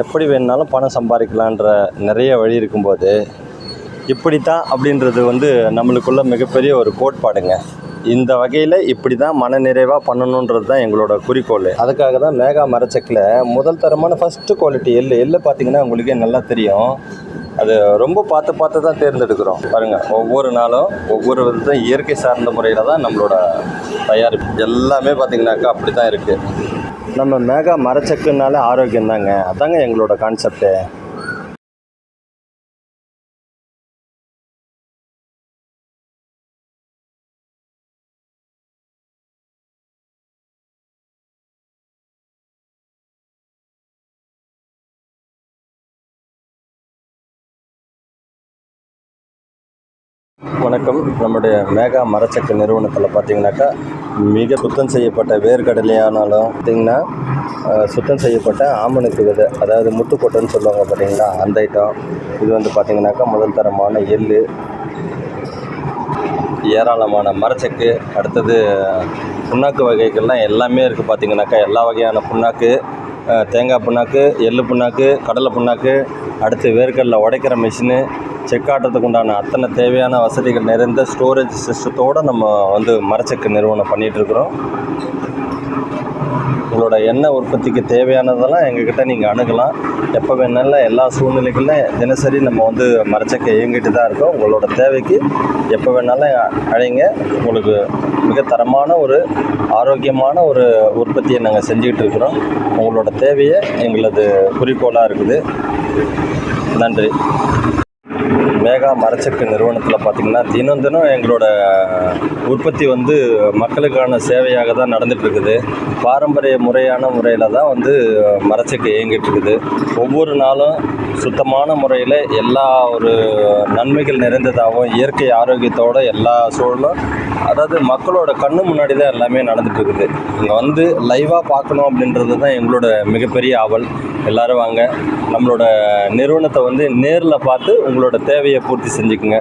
எப்படி வேணுனாலும் பணம் சம்பாதிக்கலான்ற நிறைய வழி இருக்கும்போது இப்படித்தான் அப்படின்றது நம்மளுக்குள்ள மிகப்பெரிய ஒரு கோட்பாடுங்க. இந்த வகையில் இப்படி தான் மனநிறைவாக பண்ணணுன்றது தான் எங்களோட குறிக்கோள். அதுக்காக தான் மேகா மரச்செக்கில் முதல் தரமான ஃபஸ்ட்டு குவாலிட்டி எள்ளு பார்த்திங்கன்னா உங்களுக்கே நல்லா தெரியும். அது ரொம்ப பார்த்து தான் தேர்ந்தெடுக்கிறோம். பாருங்கள், ஒவ்வொரு நாளும் ஒவ்வொரு விதத்தை இயற்கை சார்ந்த முறையில் தான் நம்மளோட தயாரிப்பு எல்லாமே பார்த்திங்கனாக்கா அப்படி தான் இருக்குது. நம்ம மேகா மரச்செக்குனாலே ஆரோக்கியம் தாங்க, அதாங்க எங்களோட கான்செப்ட்டு. வணக்கம். நம்முடைய மேகா மரச்செக்கு நிறுவனத்தில் பார்த்திங்கனாக்கா மிக சுத்தம் செய்யப்பட்ட வேர்க்கடலையானாலும் பார்த்திங்கன்னா சுத்தம் செய்யப்பட்ட ஆமணக்கு விதை, அதாவது முத்துக்கொட்டைன்னு சொல்லுவாங்க பார்த்திங்களா, அந்த ஐட்டம். இது பார்த்திங்கனாக்கா முதல் தரமான எள்ளு, ஏராளமான மரச்செக்கு, அடுத்தது புண்ணாக்கு வகைகள்லாம் எல்லாமே இருக்குது. பார்த்திங்கனாக்கா எல்லா வகையான புண்ணாக்கு, தேங்காய் புண்ணாக்கு, எள்ளு புண்ணாக்கு, கடலை புண்ணாக்கு, அடுத்து வேர்க்கடலை உடைக்கிற மிஷினு, செக்காட்டுறதுக்கு உண்டான அத்தனை தேவையான வசதிகள் நிறைந்த ஸ்டோரேஜ் சிஸ்டத்தோடு நம்ம மரச்செக்கு நிறுவனம் பண்ணிகிட்ருக்குறோம். உங்களோட எண்ணெய் உற்பத்திக்கு தேவையானதெல்லாம் எங்ககிட்ட நீங்கள் அணுகலாம். எப்போ வேணாலும் எல்லா சூழ்நிலைகளிலும் தினசரி நம்ம மரச்செக்கை இயங்கிட்டு தான் இருக்கோம். உங்களோட தேவைக்கு எப்போ வேணாலும் அழைங்க. உங்களுக்கு மிக தரமான ஒரு ஆரோக்கியமான ஒரு உற்பத்தியை நாங்கள் செஞ்சுக்கிட்டு இருக்கிறோம். உங்களோட தேவையை எங்களது குறிக்கோளாக இருக்குது. நன்றி. மேகா மரச்செக்கு நிறுவனத்தில் பார்த்திங்கன்னா தினம் எங்களோட உற்பத்தி மக்களுக்கான சேவையாக தான் நடந்துகிட்ருக்குது. பாரம்பரிய முறையான முறையில் தான் மரச்செக்கு இயங்கிட்டுருக்குது. ஒவ்வொரு நாளும் சுத்தமான முறையில் எல்லா ஒரு நன்மைகள் நிறைந்ததாகவும் இயற்கை ஆரோக்கியத்தோடு எல்லா சூழலும், அதாவது மக்களோட கண்ணு முன்னாடி தான் எல்லாமே நடந்துகிட்ருக்குது. இங்கே லைவாக பார்க்கணும் அப்படின்றது தான் எங்களோட மிகப்பெரிய ஆவல். எல்லோரும் வாங்க, நம்மளோட நிறுவனத்தை நேரில் பார்த்து உங்களோட தேவையை பூர்த்தி செஞ்சுக்குங்க.